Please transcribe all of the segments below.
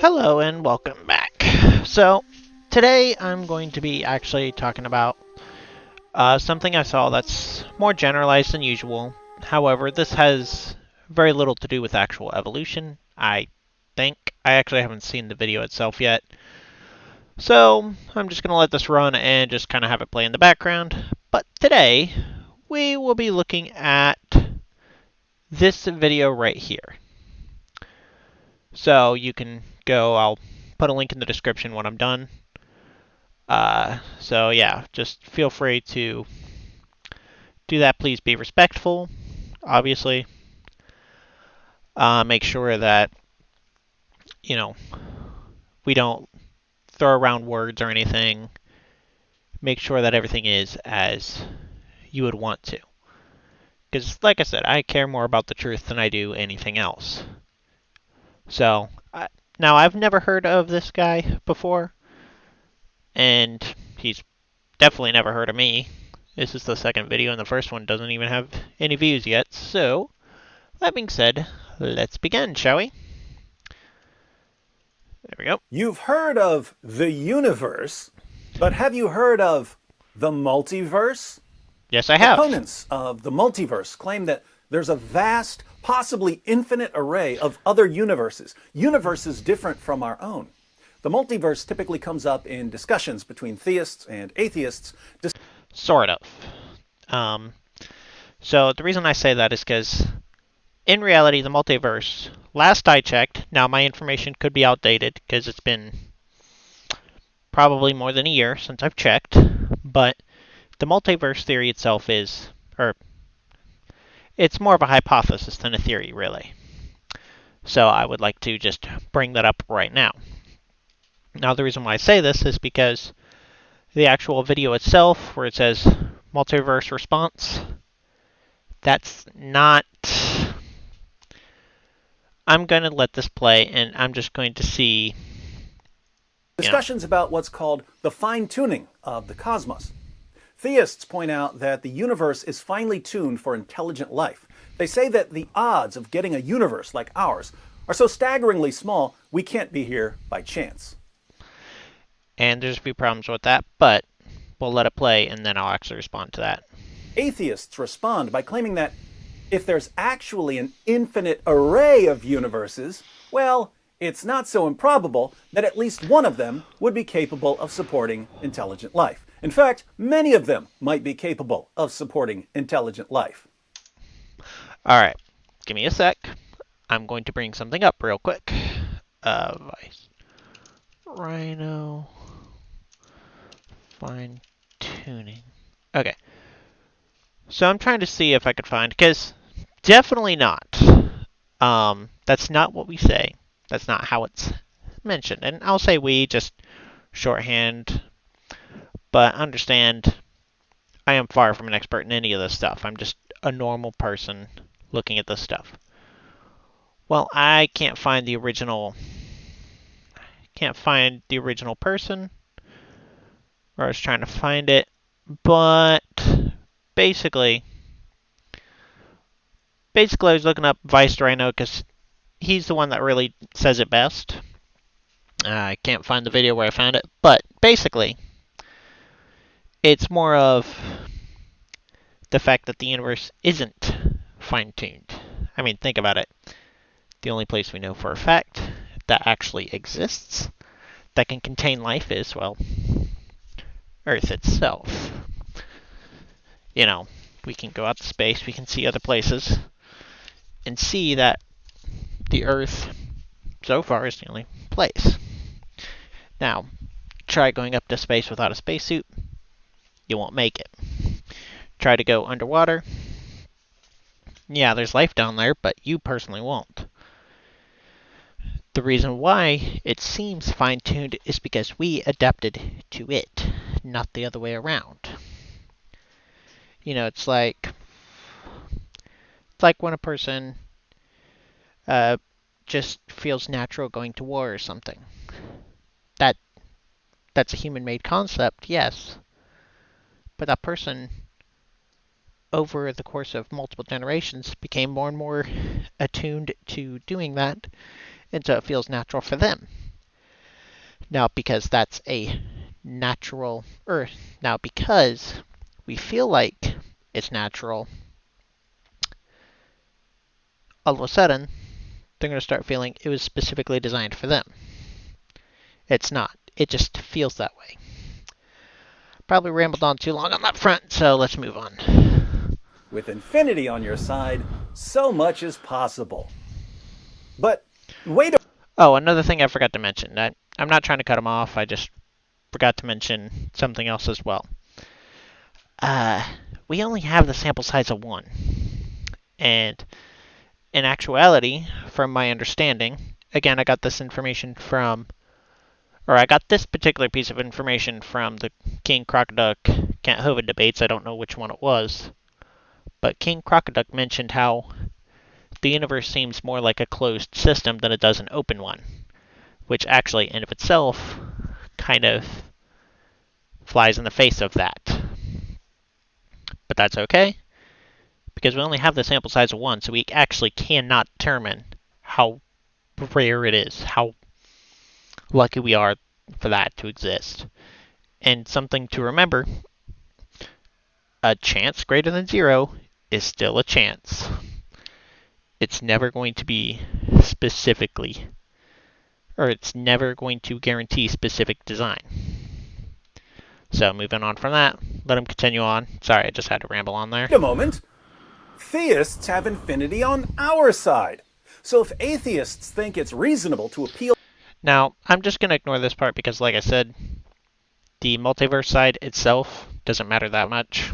Hello and welcome back. So, today I'm going to be actually talking about something I saw that's more generalized than usual. However, this has very little to do with actual evolution, I think. I actually haven't seen the video itself yet. So, I'm just going to let this run and just kind of have it play in the background. But today, we will be looking at this video right here. So, you can go, I'll put a link in the description when I'm done. So yeah, just feel free to do that. Please be respectful, obviously. Make sure that, you know, we don't throw around words or anything. Make sure that everything is as you would want to. Because, like I said, I care more about the truth than I do anything else. So, now I've never heard of this guy before, and he's definitely never heard of me. This is the second video, and the first one doesn't even have any views yet. So, that being said, let's begin, shall we? There we go. You've heard of the universe, but have you heard of the multiverse? Yes, I have. Proponents of the multiverse claim that there's a vast, possibly infinite array of other universes different from our own. The multiverse typically comes up in discussions between theists and atheists. Sort of. So the reason I say that is because, in reality, the multiverse, last I checked, now my information could be outdated because it's been probably more than a year since I've checked, but the multiverse theory itself is, or it's more of a hypothesis than a theory, really. So I would like to just bring that up right now. Now, the reason why I say this is because the actual video itself, where it says multiverse response, that's not. I'm going to let this play, and I'm just going to see. Discussions about what's called the fine-tuning of the cosmos. Theists point out that the universe is finely tuned for intelligent life. They say that the odds of getting a universe like ours are so staggeringly small, we can't be here by chance. And there's a few problems with that, but we'll let it play, and then I'll actually respond to that. Atheists respond by claiming that if there's actually an infinite array of universes, well, it's not so improbable that at least one of them would be capable of supporting intelligent life. In fact, many of them might be capable of supporting intelligent life. All right, give me a sec. I'm going to bring something up real quick. Vice Rhino fine tuning. Okay. So I'm trying to see if I could find, because definitely not. That's not what we say. That's not how it's mentioned. And I'll say we, just shorthand. But understand, I am far from an expert in any of this stuff. I'm just a normal person looking at this stuff. Well, I can't find the original. Can't find the original person. Or I was trying to find it, but basically, I was looking up Vice Rhino because he's the one that really says it best. I can't find the video where I found it, but basically, it's more of the fact that the universe isn't fine-tuned. I mean, think about it. The only place we know for a fact that actually exists that can contain life is, well, Earth itself. You know, we can go out to space, we can see other places, and see that the Earth, so far, is the only place. Now, try going up to space without a spacesuit, you won't make it. Try to go underwater. Yeah, there's life down there, but you personally won't. The reason why it seems fine-tuned is because we adapted to it, not the other way around. You know, it's like when a person just feels natural going to war or something. That's a human-made concept, yes. But that person, over the course of multiple generations, became more and more attuned to doing that, and so it feels natural for them. Now, because that's a natural Earth, now because we feel like it's natural, all of a sudden, they're going to start feeling it was specifically designed for them. It's not. It just feels that way. Probably rambled on too long on that front, so let's move on. With infinity on your side, so much is possible. But wait a... Oh, another thing I forgot to mention. I'm not trying to cut him off. I just forgot to mention something else as well. We only have the sample size of 1. And in actuality, from my understanding, again, I got this particular piece of information from the King Crocoduck Kent Hovind debates. I don't know which one it was. But King Crocoduck mentioned how the universe seems more like a closed system than it does an open one, which actually, in of itself, kind of flies in the face of that. But that's okay, because we only have the sample size of 1, so we actually cannot determine how rare it is, how lucky we are for that to exist. And something to remember, a chance greater than 0 is still a chance. It's never going to be specifically, or it's never going to guarantee specific design. So moving on from that, let him continue on. Sorry, I just had to ramble on there. Wait a moment. Theists have infinity on our side. So if atheists think it's reasonable to appeal... Now, I'm just going to ignore this part because, like I said, the multiverse side itself doesn't matter that much.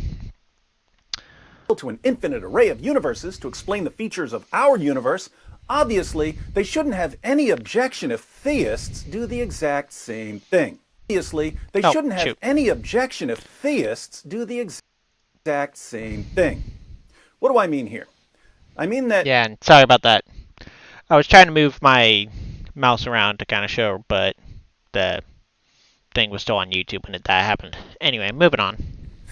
...to an infinite array of universes to explain the features of our universe, obviously, they shouldn't have any objection if theists do the exact same thing. Obviously, they shouldn't have any objection if theists do the exact same thing. What do I mean here? I mean that... Yeah, and sorry about that. I was trying to move my mouse around to kind of show, but the thing was still on YouTube when that happened. Anyway, moving on.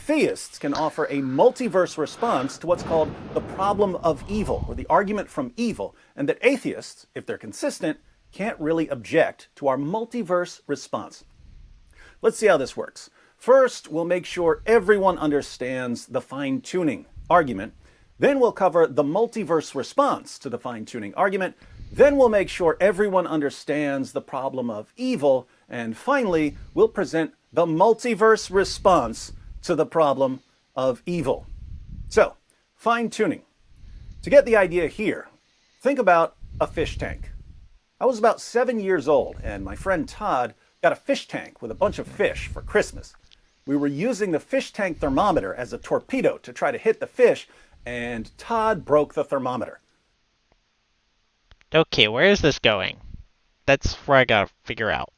Theists can offer a multiverse response to what's called the problem of evil, or the argument from evil, and that atheists, if they're consistent, can't really object to our multiverse response. Let's see how this works. First, we'll make sure everyone understands the fine-tuning argument. Then we'll cover the multiverse response to the fine-tuning argument. Then we'll make sure everyone understands the problem of evil. And finally, we'll present the multiverse response to the problem of evil. So, fine-tuning. To get the idea here, think about a fish tank. I was about 7 years old, and my friend Todd got a fish tank with a bunch of fish for Christmas. We were using the fish tank thermometer as a torpedo to try to hit the fish, and Todd broke the thermometer. Okay, where is this going? That's where I gotta figure out.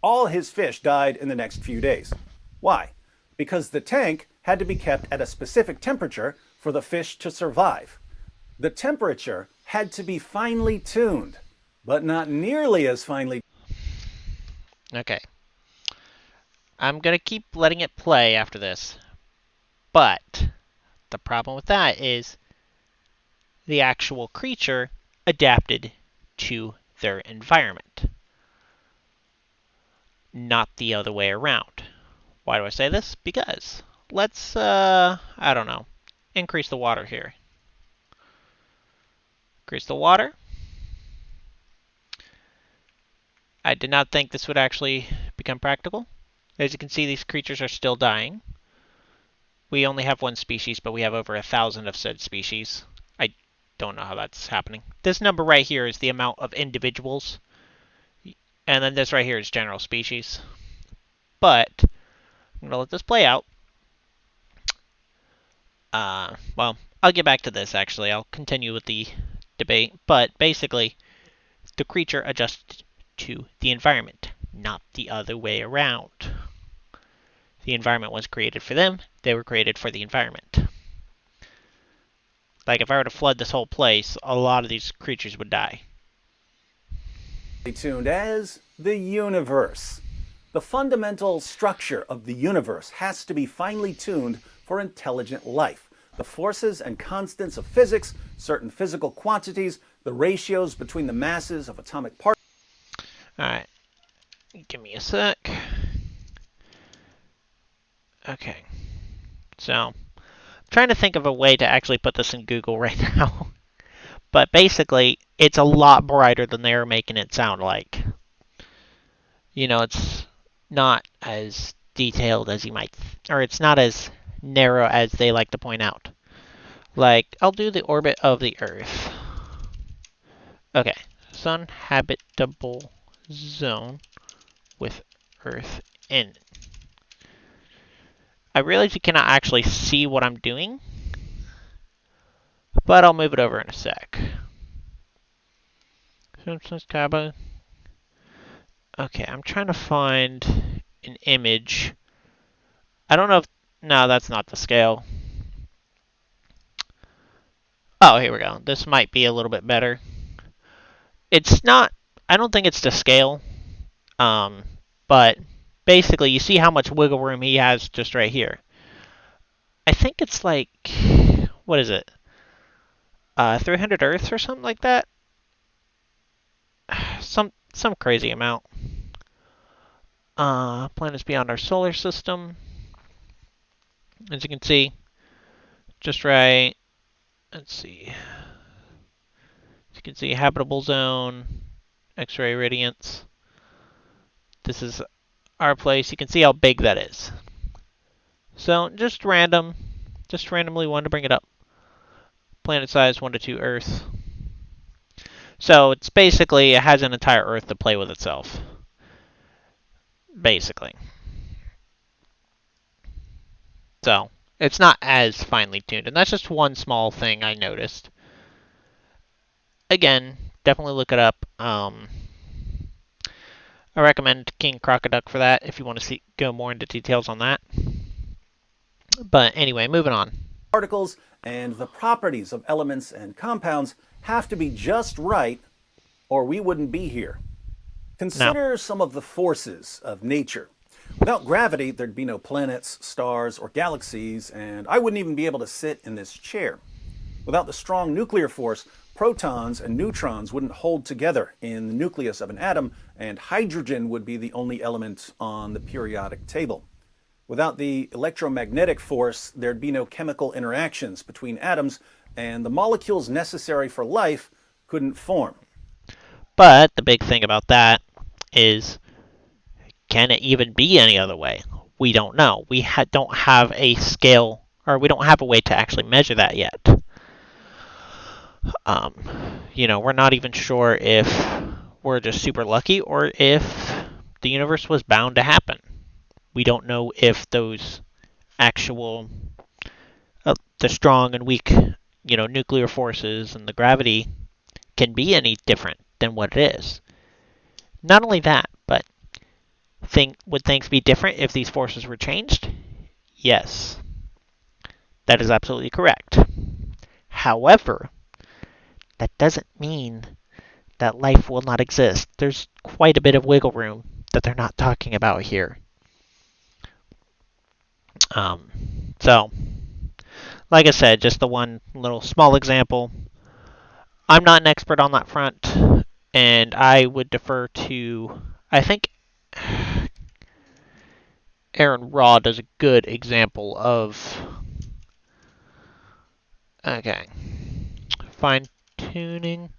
All his fish died in the next few days. Why? Because the tank had to be kept at a specific temperature for the fish to survive. The temperature had to be finely tuned, but not nearly as finely. Okay. I'm gonna keep letting it play after this. But the problem with that is the actual creature adapted to their environment, not the other way around. Why do I say this? Because let's, I don't know, increase the water here. Increase the water. I did not think this would actually become practical. As you can see, these creatures are still dying. We only have one species, but we have over 1,000 of said species. I don't know how that's happening. This number right here is the amount of individuals. And then this right here is general species. But I'm going to let this play out. Well, I'll get back to this, actually. I'll continue with the debate. But basically, the creature adjusts to the environment, not the other way around. The environment was created for them. They were created for the environment. Like, if I were to flood this whole place, a lot of these creatures would die. Tuned as the universe. The fundamental structure of the universe has to be finely tuned for intelligent life. The forces and constants of physics, certain physical quantities, the ratios between the masses of atomic particles. Alright. Give me a sec. Okay. So, I'm trying to think of a way to actually put this in Google right now. But basically, it's a lot brighter than they're making it sound like. It's not as detailed as you might, or it's not as narrow as they like to point out. Like, I'll do the orbit of the Earth. Okay, sun habitable zone with Earth in it. I realize you cannot actually see what I'm doing, but I'll move it over in a sec. Okay, I'm trying to find an image. I don't know if... No, that's not the scale. Oh, here we go. This might be a little bit better. It's not... I don't think it's to scale. But basically, you see how much wiggle room he has just right here. I think it's like... What is it? 300 Earths or something like that? Some crazy amount. Planets beyond our solar system. As you can see, just right. Let's see. As you can see, habitable zone, X-ray radiance. This is our place. You can see how big that is. So just randomly wanted to bring it up. Planet size 1 to 2 Earth. So it's basically, it has an entire Earth to play with itself. Basically. So it's not as finely tuned, and that's just one small thing I noticed. Again, definitely look it up. I recommend King Crocoduck for that if you want to go more into details on that. But anyway, moving on. Particles and the properties of elements and compounds have to be just right, or we wouldn't be here. Consider some of the forces of nature. Without gravity, there'd be no planets, stars, or galaxies, and I wouldn't even be able to sit in this chair. Without the strong nuclear force, protons and neutrons wouldn't hold together in the nucleus of an atom, and hydrogen would be the only element on the periodic table. Without the electromagnetic force, there'd be no chemical interactions between atoms, and the molecules necessary for life couldn't form. But the big thing about that is, can it even be any other way? We don't know. We don't have a scale, or we don't have a way to actually measure that yet. We're not even sure if we're just super lucky or if the universe was bound to happen. We don't know if those actual, the strong and weak, nuclear forces and the gravity can be any different than what it is. Not only that, but would things be different if these forces were changed? Yes. That is absolutely correct. However, that doesn't mean that life will not exist. There's quite a bit of wiggle room that they're not talking about here. So, like I said, just the one little small example. I'm not an expert on that front, and I would defer to, I think, Aaron Raw does a good example of, okay, fine-tuning.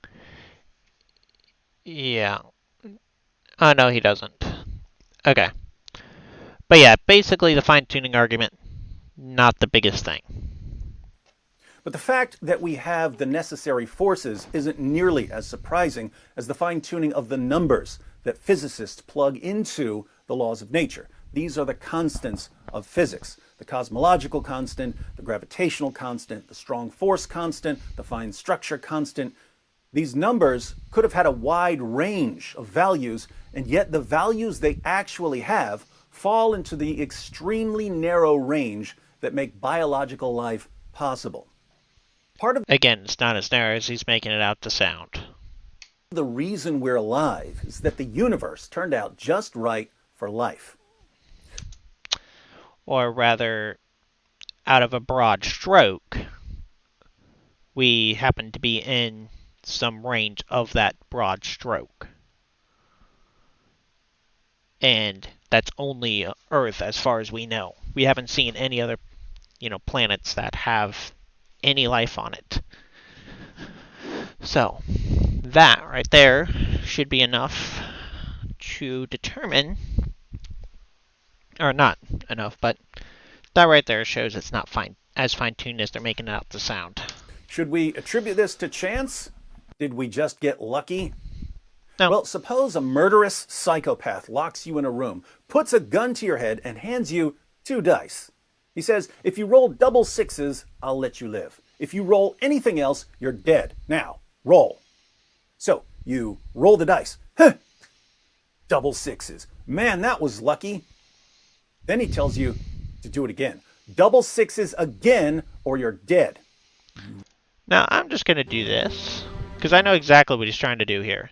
Yeah. Oh, no, he doesn't. Okay. But yeah, basically the fine-tuning argument, not the biggest thing. But the fact that we have the necessary forces isn't nearly as surprising as the fine-tuning of the numbers that physicists plug into the laws of nature. These are the constants of physics: the cosmological constant, the gravitational constant, the strong force constant, the fine structure constant. These numbers could have had a wide range of values, and yet the values they actually have fall into the extremely narrow range that make biological life possible. Again, it's not as narrow as he's making it out to sound. The reason we're alive is that the universe turned out just right for life. Or rather, out of a broad stroke, we happen to be in some range of that broad stroke. And that's only Earth as far as we know. We haven't seen any other, planets that have any life on it. So, that right there should be enough to determine, or not enough, but that right there shows it's not as fine-tuned as they're making it out to sound. Should we attribute this to chance? Did we just get lucky? No. Well, suppose a murderous psychopath locks you in a room, puts a gun to your head, and hands you 2 dice. He says, if you roll double 6s, I'll let you live. If you roll anything else, you're dead. Now, roll. So, you roll the dice. Huh. Double 6s. Man, that was lucky. Then he tells you to do it again. Double 6s again, or you're dead. Now, I'm just going to do this, because I know exactly what he's trying to do here.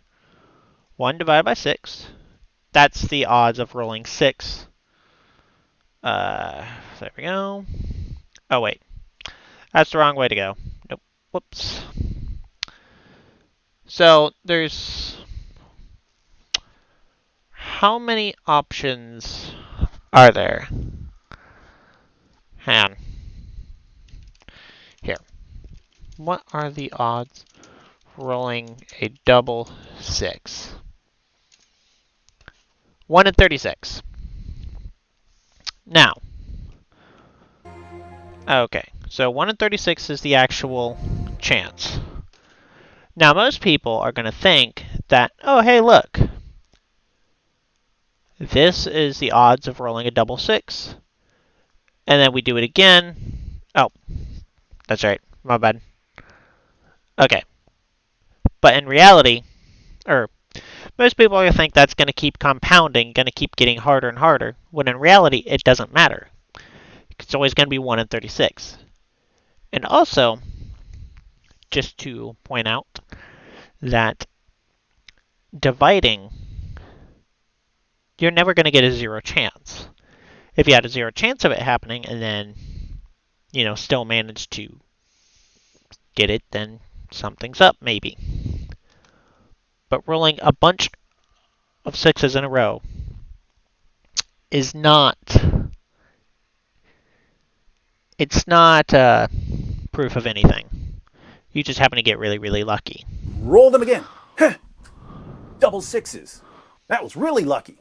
1 divided by 6. That's the odds of rolling 6. There we go. Oh, wait. That's the wrong way to go. Nope. Whoops. So, there's... How many options are there? Hang on. Here. What are the odds rolling a double 6? 1 in 36. Now. Okay. So 1 in 36 is the actual chance. Now, most people are going to think that, oh, hey, look. This is the odds of rolling a double 6. And then we do it again. Oh, that's right. My bad. Okay. But in reality, most people are going to think that's going to keep compounding, going to keep getting harder and harder, when in reality, it doesn't matter. It's always going to be 1 in 36. And also, just to point out that dividing, you're never going to get a 0 chance. If you had a 0 chance of it happening and then, still manage to get it, then something's up, maybe. But rolling a bunch of 6s in a row is not... It's not proof of anything. You just happen to get really, really lucky. Roll them again. Double 6s. That was really lucky.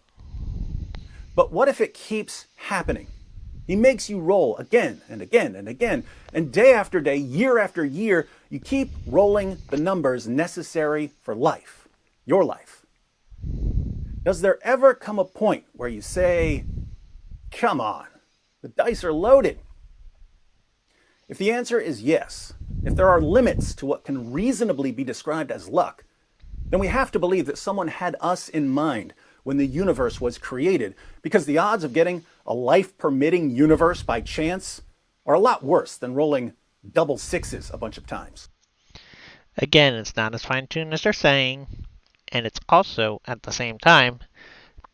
But what if it keeps happening? He makes you roll again and again and again. And day after day, year after year, you keep rolling the numbers necessary for life. Your life. Does there ever come a point where you say, come on, the dice are loaded? If the answer is yes, if there are limits to what can reasonably be described as luck, then we have to believe that someone had us in mind when the universe was created, because the odds of getting a life-permitting universe by chance are a lot worse than rolling double 6s a bunch of times. Again, it's not as fine-tuned as they're saying, and it's also, at the same time,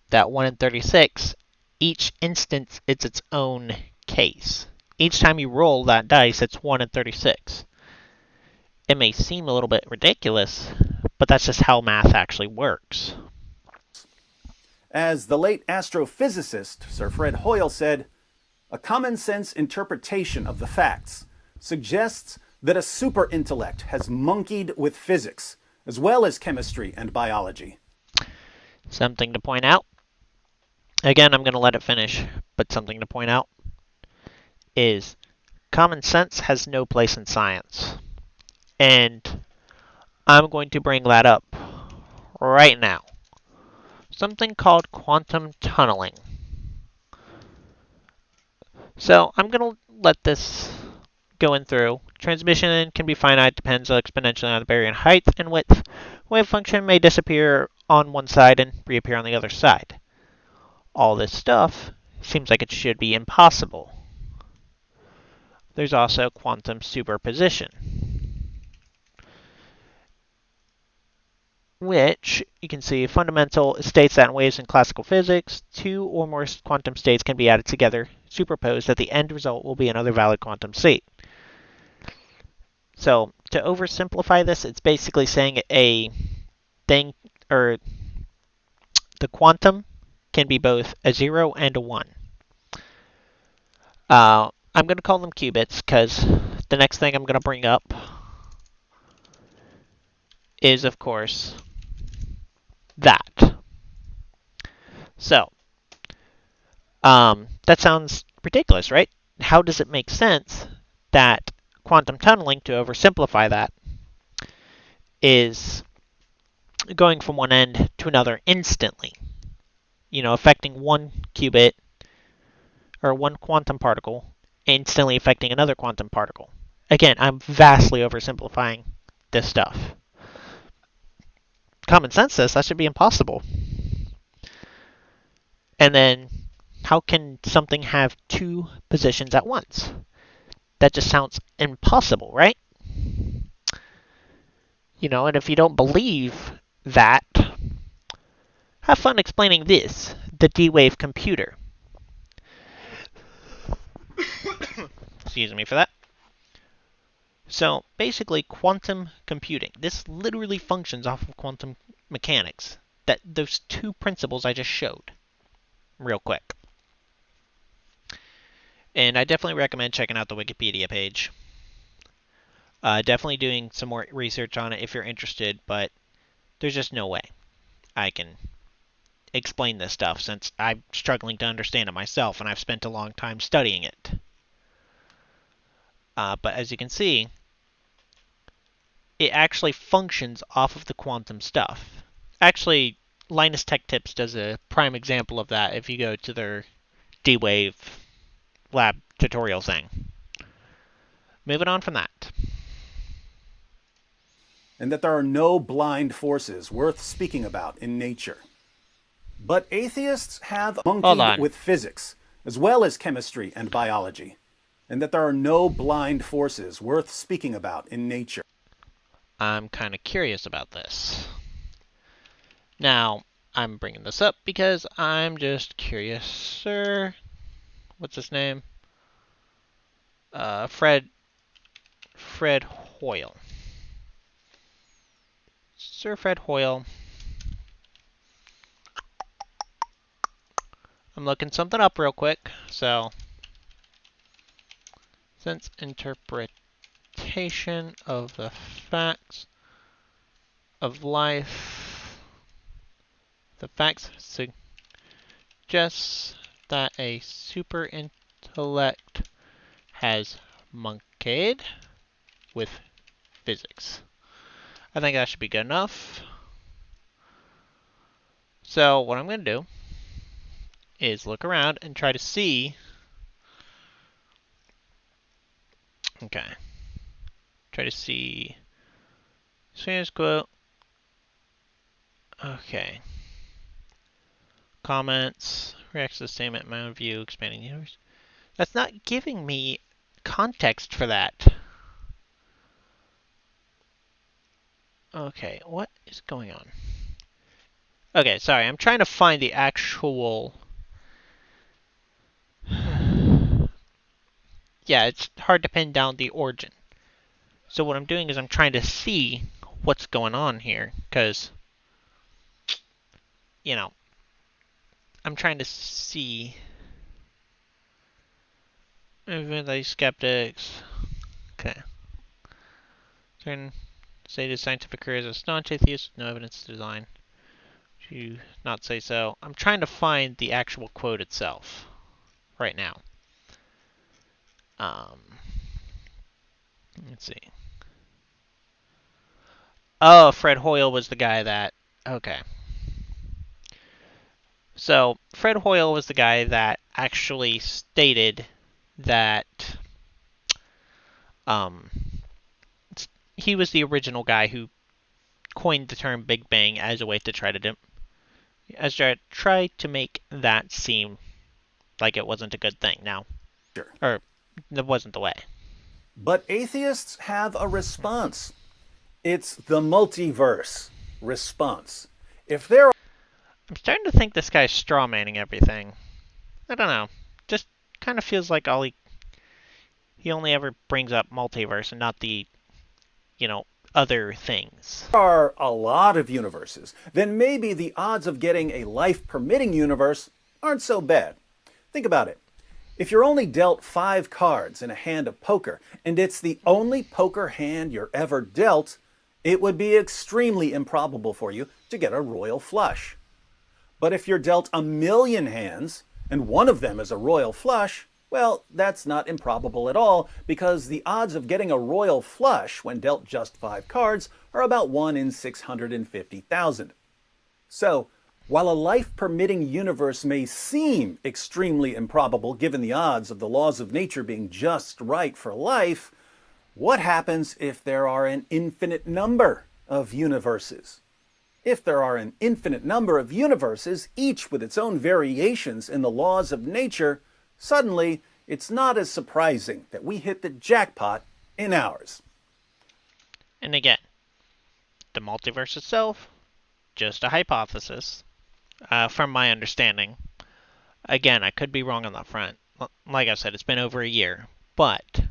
that 1 in 36, each instance it's its own case. Each time you roll that dice, it's 1 in 36. It may seem a little bit ridiculous, but that's just how math actually works. As the late astrophysicist Sir Fred Hoyle said, a common sense interpretation of the facts suggests that a super intellect has monkeyed with physics, as well as chemistry and biology. Something to point out. Again, I'm going to let it finish, but something to point out is common sense has no place in science. And I'm going to bring that up right now. Something called quantum tunneling. So I'm going to let this go in through. Transmission can be finite, depends exponentially on the barrier in height and width. Wave function may disappear on one side and reappear on the other side. All this stuff seems like it should be impossible. There's also quantum superposition, which you can see fundamental states that in waves in classical physics, 2 or more quantum states can be added together, superposed, that the end result will be another valid quantum state. So to oversimplify this, it's basically saying a thing, or the quantum can be both a 0 and a 1. I'm going to call them qubits because the next thing I'm going to bring up is, of course, that. So, that sounds ridiculous, right? How does it make sense that quantum tunneling, to oversimplify that, is going from one end to another instantly? Affecting one qubit or one quantum particle, instantly affecting another quantum particle. Again, I'm vastly oversimplifying this stuff. Common sense says that should be impossible. And then, how can something have two positions at once? That just sounds impossible, right? And if you don't believe that, have fun explaining this, the D-Wave computer. Excuse me for that. So, basically, quantum computing. This literally functions off of quantum mechanics. Those two principles I just showed. Real quick. And I definitely recommend checking out the Wikipedia page. Definitely doing some more research on it if you're interested, but there's just no way I can explain this stuff since I'm struggling to understand it myself and I've spent a long time studying it. But as you can see, it actually functions off of the quantum stuff. Actually, Linus Tech Tips does a prime example of that if you go to their D-Wave lab tutorial thing. Moving on from that. And that there are no blind forces worth speaking about in nature. But atheists have monkeyed with physics, as well as chemistry and biology. And that there are no blind forces worth speaking about in nature. I'm kind of curious about this. Now, I'm bringing this up because I'm just curious. Sir, what's his name? Fred Hoyle. Sir Fred Hoyle. I'm looking something up real quick. So, since interpretation of the facts of life, the facts suggest that a super intellect has monkeyed with physics. I think that should be good enough. So what I'm going to do is look around and try to see. Okay. Try to see. Serious quote. Okay. Comments. Reacts to the statement. My own view. Expanding the universe. That's not giving me context for that. Okay. What is going on? Okay. Sorry. I'm trying to find the actual. Yeah, it's hard to pin down the origin. So what I'm doing is I'm trying to see what's going on here, because, I'm trying to see. Even these skeptics. Okay. Turn say the scientific career as a staunch atheist with no evidence to design. Would you not say so? I'm trying to find the actual quote itself right now. Let's see. Oh, Fred Hoyle was the guy that. Okay. So, Fred Hoyle was the guy that actually stated that he was the original guy who coined the term Big Bang as a way to try to make that seem like it wasn't a good thing. Now, or that wasn't the way. But atheists have a response. It's the multiverse response. If there are... I'm starting to think this guy's strawmanning everything. I don't know. Just kind of feels like he only ever brings up multiverse and not the, other things. There are a lot of universes, then maybe the odds of getting a life-permitting universe aren't so bad. Think about it. If you're only dealt 5 cards in a hand of poker, and it's the only poker hand you're ever dealt, it would be extremely improbable for you to get a royal flush. But if you're dealt 1,000,000 hands, and one of them is a royal flush, well, that's not improbable at all, because the odds of getting a royal flush when dealt just 5 cards are about 1 in 650,000. So, while a life-permitting universe may seem extremely improbable given the odds of the laws of nature being just right for life, what happens if there are an infinite number of universes? If there are an infinite number of universes, each with its own variations in the laws of nature, suddenly it's not as surprising that we hit the jackpot in ours. And again, the multiverse itself, just a hypothesis, from my understanding. Again, I could be wrong on that front. Like I said, it's been over a year. But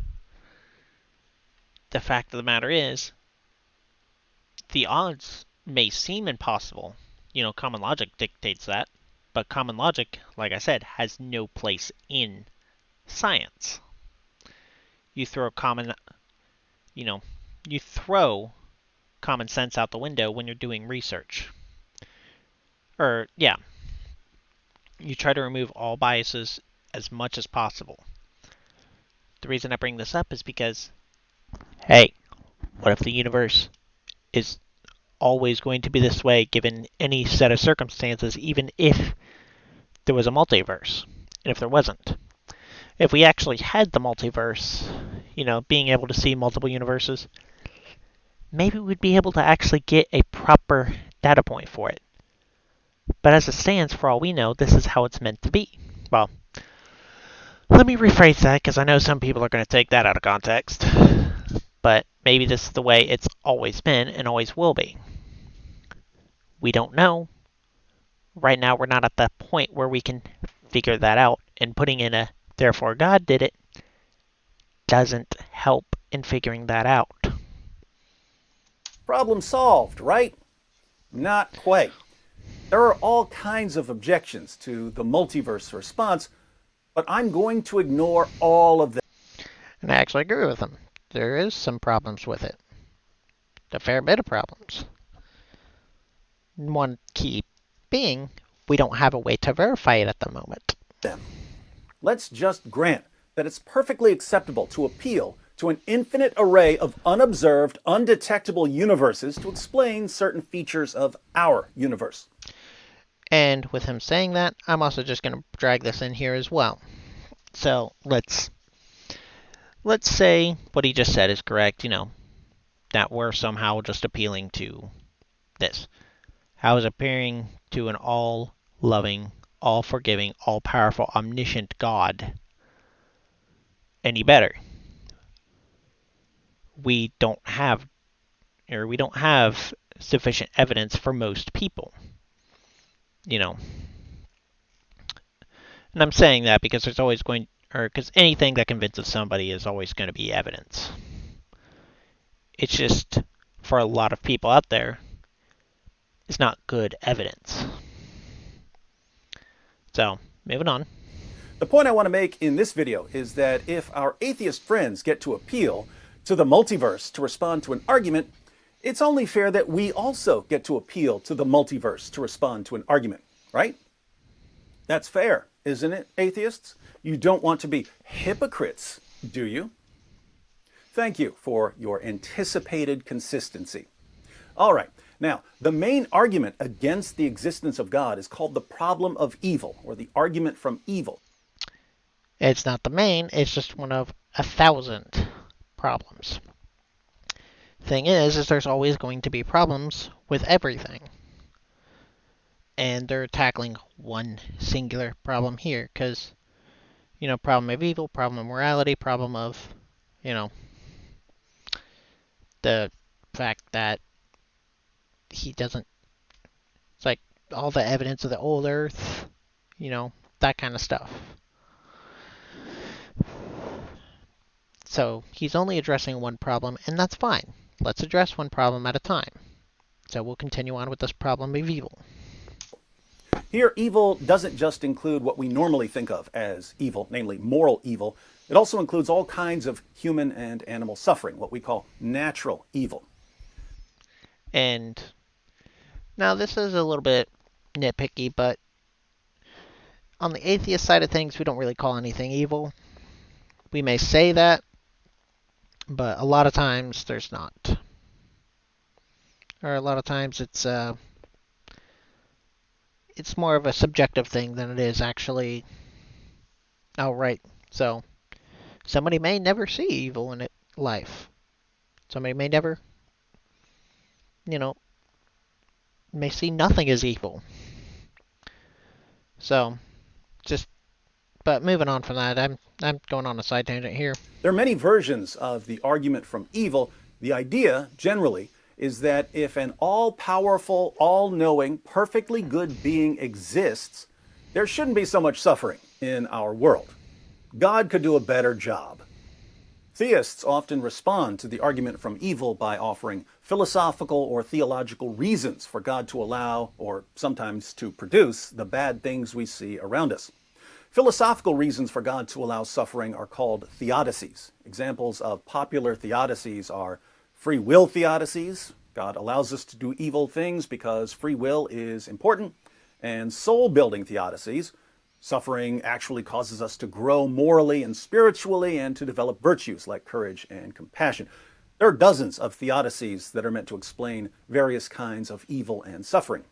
the fact of the matter is, the odds may seem impossible. Common logic dictates that. But common logic, like I said, has no place in science. You throw you throw common sense out the window when you're doing research. You try to remove all biases as much as possible. The reason I bring this up is because, hey, what if the universe is always going to be this way given any set of circumstances, even if there was a multiverse? And if there wasn't? If we actually had the multiverse, being able to see multiple universes, maybe we'd be able to actually get a proper data point for it. But as it stands, for all we know, this is how it's meant to be. Well, let me rephrase that, because I know some people are going to take that out of context. But maybe this is the way it's always been and always will be. We don't know. Right now, we're not at that point where we can figure that out, and putting in a "therefore God did it" doesn't help in figuring that out. Problem solved, right? Not quite. There are all kinds of objections to the multiverse response, but I'm going to ignore all of them. And I actually agree with them. There is some problems with it. A fair bit of problems. One key being, we don't have a way to verify it at the moment. Let's just grant that it's perfectly acceptable to appeal to an infinite array of unobserved, undetectable universes to explain certain features of our universe. And with him saying that, I'm also just going to drag this in here as well. So let's say what he just said is correct, that we're somehow just appealing to this. How is appearing to an all-loving, all-forgiving, all-powerful, omniscient God any better? We don't have sufficient evidence for most people. And I'm saying that because there's always because anything that convinces somebody is always going to be evidence. It's just, for a lot of people out there, it's not good evidence. So, moving on. The point I want to make in this video is that if our atheist friends get to appeal to the multiverse to respond to an argument, it's only fair that we also get to appeal to the multiverse to respond to an argument, right? That's fair, isn't it, atheists? You don't want to be hypocrites, do you? Thank you for your anticipated consistency. All right, now, the main argument against the existence of God is called the problem of evil, or the argument from evil. It's not the main, it's just one of 1,000 problems. Thing is there's always going to be problems with everything. And they're tackling one singular problem here, because, problem of evil, problem of morality, problem of, the fact that he doesn't, it's like all the evidence of the old earth, that kind of stuff. So he's only addressing one problem, and that's fine. let's address one problem at a time. So we'll continue on with this problem of evil. Here, evil doesn't just include what we normally think of as evil, namely moral evil. It also includes all kinds of human and animal suffering, what we call natural evil. And now this is a little bit nitpicky, but on the atheist side of things, we don't really call anything evil. We may say that, but a lot of times there's not. Or a lot of times it's more of a subjective thing than it is actually outright. So somebody may never see evil in life. Somebody may never, you know, may see nothing as evil. So just, but moving on from that, I'm going on a side tangent here. There are many versions of the argument from evil. The idea, generally, is that if an all-powerful, all-knowing, perfectly good being exists, there shouldn't be so much suffering in our world. God could do a better job. Theists often respond to the argument from evil by offering philosophical or theological reasons for God to allow, or sometimes to produce, the bad things we see around us. Philosophical reasons for God to allow suffering are called theodicies. Examples of popular theodicies are free will theodicies. God allows us to do evil things because free will is important. And soul-building theodicies. Suffering actually causes us to grow morally and spiritually and to develop virtues like courage and compassion. There are dozens of theodicies that are meant to explain various kinds of evil and suffering.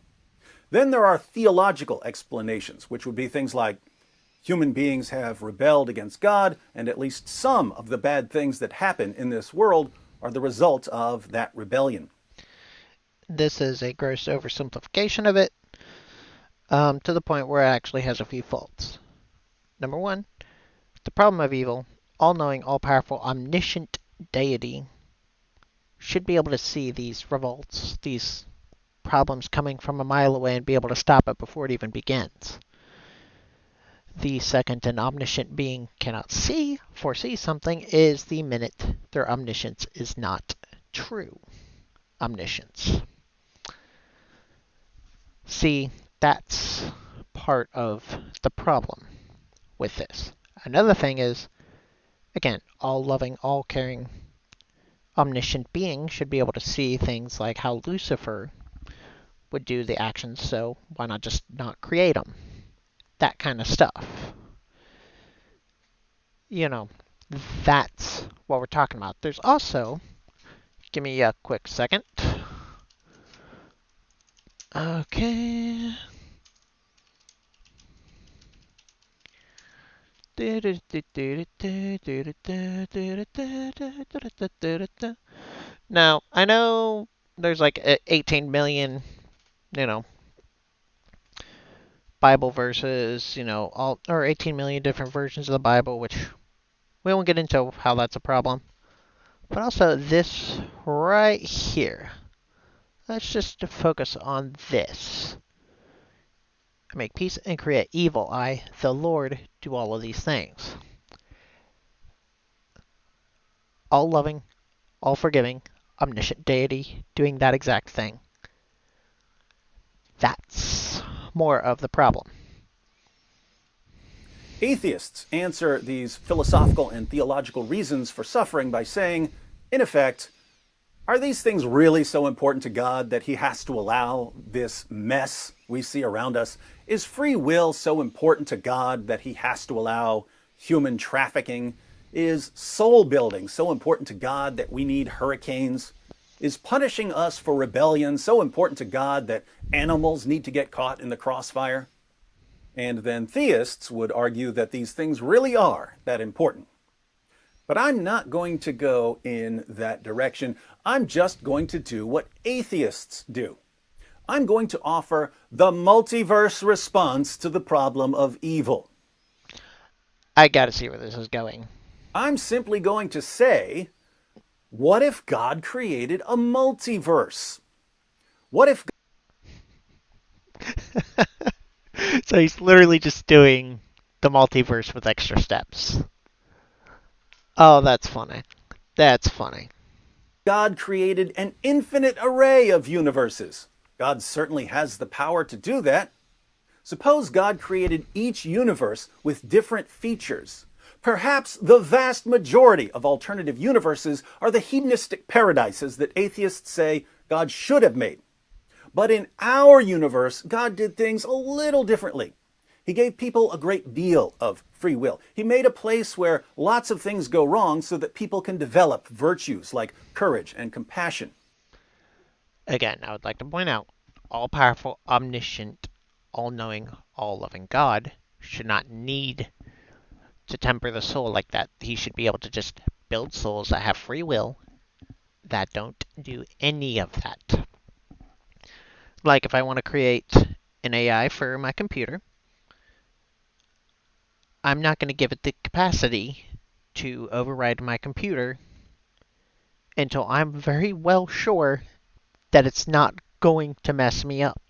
Then there are theological explanations, which would be things like human beings have rebelled against God, and at least some of the bad things that happen in this world are the result of that rebellion. This is a gross oversimplification of it, to the point where it actually has a few faults. Number one, the problem of evil, all-knowing, all-powerful, omniscient deity should be able to see these revolts, these problems coming from a mile away and be able to stop it before it even begins. The second, an omniscient being cannot foresee something is the minute their omniscience is not true omniscience. See, that's part of the problem with this. Another thing is, again, all loving, all caring, omniscient being should be able to see things like how Lucifer would do the actions, so why not just not create them? That kind of stuff. You know, that's what we're talking about. There's also, give me a quick second. Okay. Now, I know there's like 18 million, Bible verses, or 18 million different versions of the Bible, which we won't get into how that's a problem. But also this right here. Let's just focus on this. I make peace and create evil. I, the Lord, do all of these things. All loving, all forgiving, omniscient deity doing that exact thing. That's more of the problem. Atheists answer these philosophical and theological reasons for suffering by saying, in effect, are these things really so important to God that he has to allow this mess we see around us? Is free will so important to God that he has to allow human trafficking? Is soul building so important to God that we need hurricanes? Is punishing us for rebellion so important to God that animals need to get caught in the crossfire? And then theists would argue that these things really are that important. But I'm not going to go in that direction. I'm just going to do what atheists do. I'm going to offer the multiverse response to the problem of evil. I gotta see where this is going. I'm simply going to say, what if God created a multiverse? What if... So he's literally just doing the multiverse with extra steps. Oh, that's funny. That's funny. God created an infinite array of universes. God certainly has the power to do that. Suppose God created each universe with different features. Perhaps the vast majority of alternative universes are the hedonistic paradises that atheists say God should have made. But in our universe, God did things a little differently. He gave people a great deal of free will. He made a place where lots of things go wrong so that people can develop virtues like courage and compassion. Again, I would like to point out, all-powerful, omniscient, all-knowing, all-loving God should not need to temper the soul like that. He should be able to just build souls that have free will that don't do any of that. Like if I want to create an AI for my computer, I'm not going to give it the capacity to override my computer until I'm very well sure that it's not going to mess me up.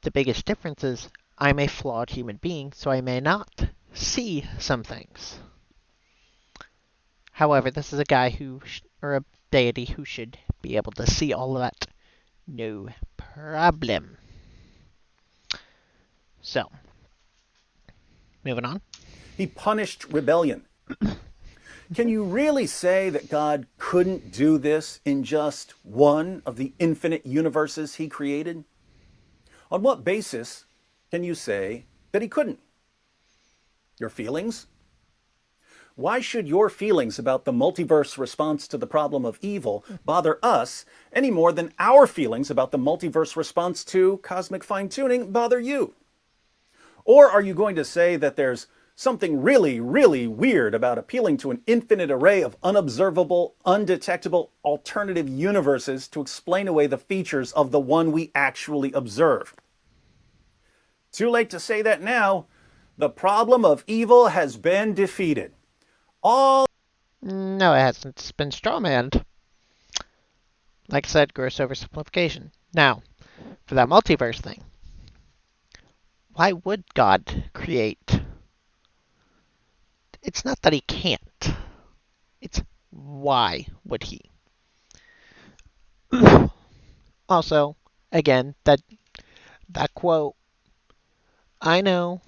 The biggest difference is I'm a flawed human being, so I may not see some things. However, this is a guy who, or a deity who should be able to see all of that. No problem. So, moving on. He punished rebellion. Can you really say that God couldn't do this in just one of the infinite universes he created? On what basis can you say that he couldn't? Your feelings? Why should your feelings about the multiverse response to the problem of evil bother us any more than our feelings about the multiverse response to cosmic fine-tuning bother you? Or are you going to say that there's something really, really weird about appealing to an infinite array of unobservable, undetectable alternative universes to explain away the features of the one we actually observe? Too late to say that now. The problem of evil has been defeated. All No, it hasn't. It's been strawmanned. Like I said, gross oversimplification. Now, for that multiverse thing, why would God create? It's not that he can't. It's why would he? Also, again, that quote, I know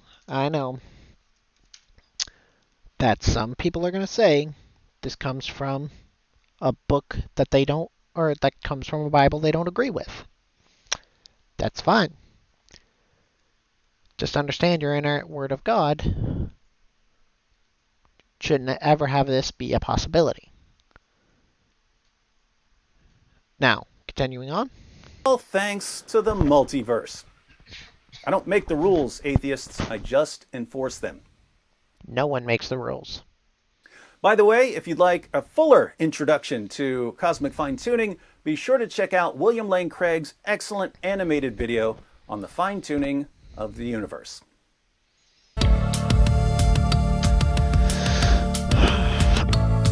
that some people are going to say this comes from a book that they don't, or that comes from a Bible they don't agree with. That's fine. Just understand your inerrant word of God shouldn't ever have this be a possibility. Now, continuing on. thanks to the multiverse. I don't make the rules, atheists. I just enforce them. No one makes the rules. By the way, if you'd like a fuller introduction to cosmic fine-tuning, be sure to check out William Lane Craig's excellent animated video on the fine-tuning of the universe.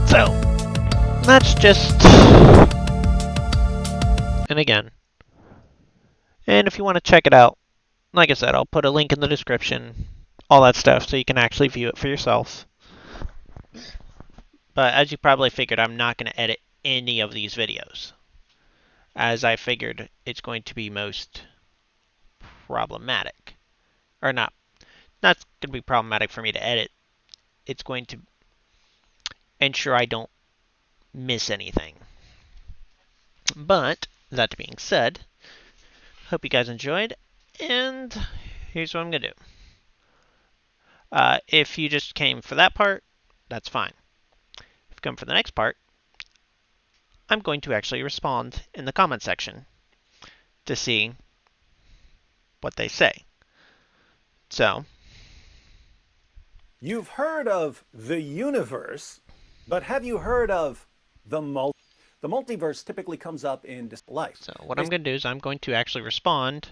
So, that's just... And again, and if you want to check it out, like I said, I'll put a link in the description, all that stuff, so you can actually view it for yourself. But as you probably figured, I'm not going to edit any of these videos, as I figured it's going to be most problematic. Or not going to be problematic for me to edit. It's going to ensure I don't miss anything. But, that being said, hope you guys enjoyed, and here's what I'm going to do. If you just came for that part, that's fine. If you come for the next part, I'm going to actually respond in the comment section to see what they say. So, you've heard of the universe, but have you heard of the multiverse? The multiverse typically comes up in life. So what I'm going to do is I'm going to actually respond.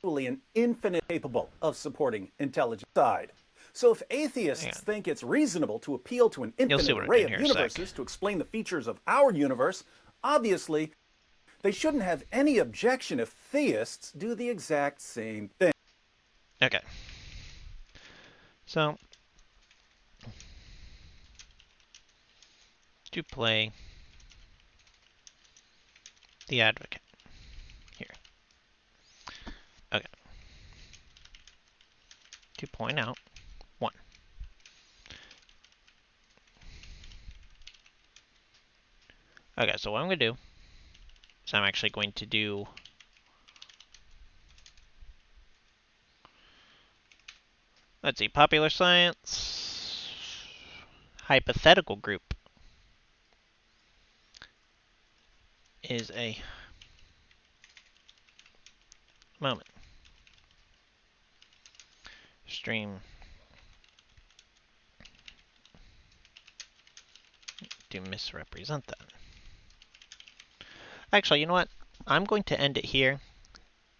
An infinite capable of supporting intelligence side. So if atheists think it's reasonable to appeal to an infinite array of universes to explain the features of our universe, obviously they shouldn't have any objection if theists do the exact same thing. Okay. So to play the advocate here. Okay. To point out 1. Okay, so what I'm going to do is I'm actually going to do let's see, popular science, hypothetical group is a moment. Stream to misrepresent that. Actually, you know what? I'm going to end it here.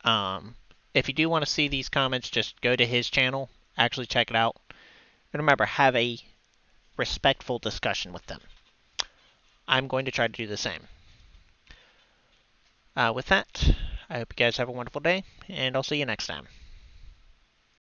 If you do want to see these comments, just go to his channel, actually check it out. And remember, have a respectful discussion with them. I'm going to try to do the same. With that, I hope you guys have a wonderful day, and I'll see you next time.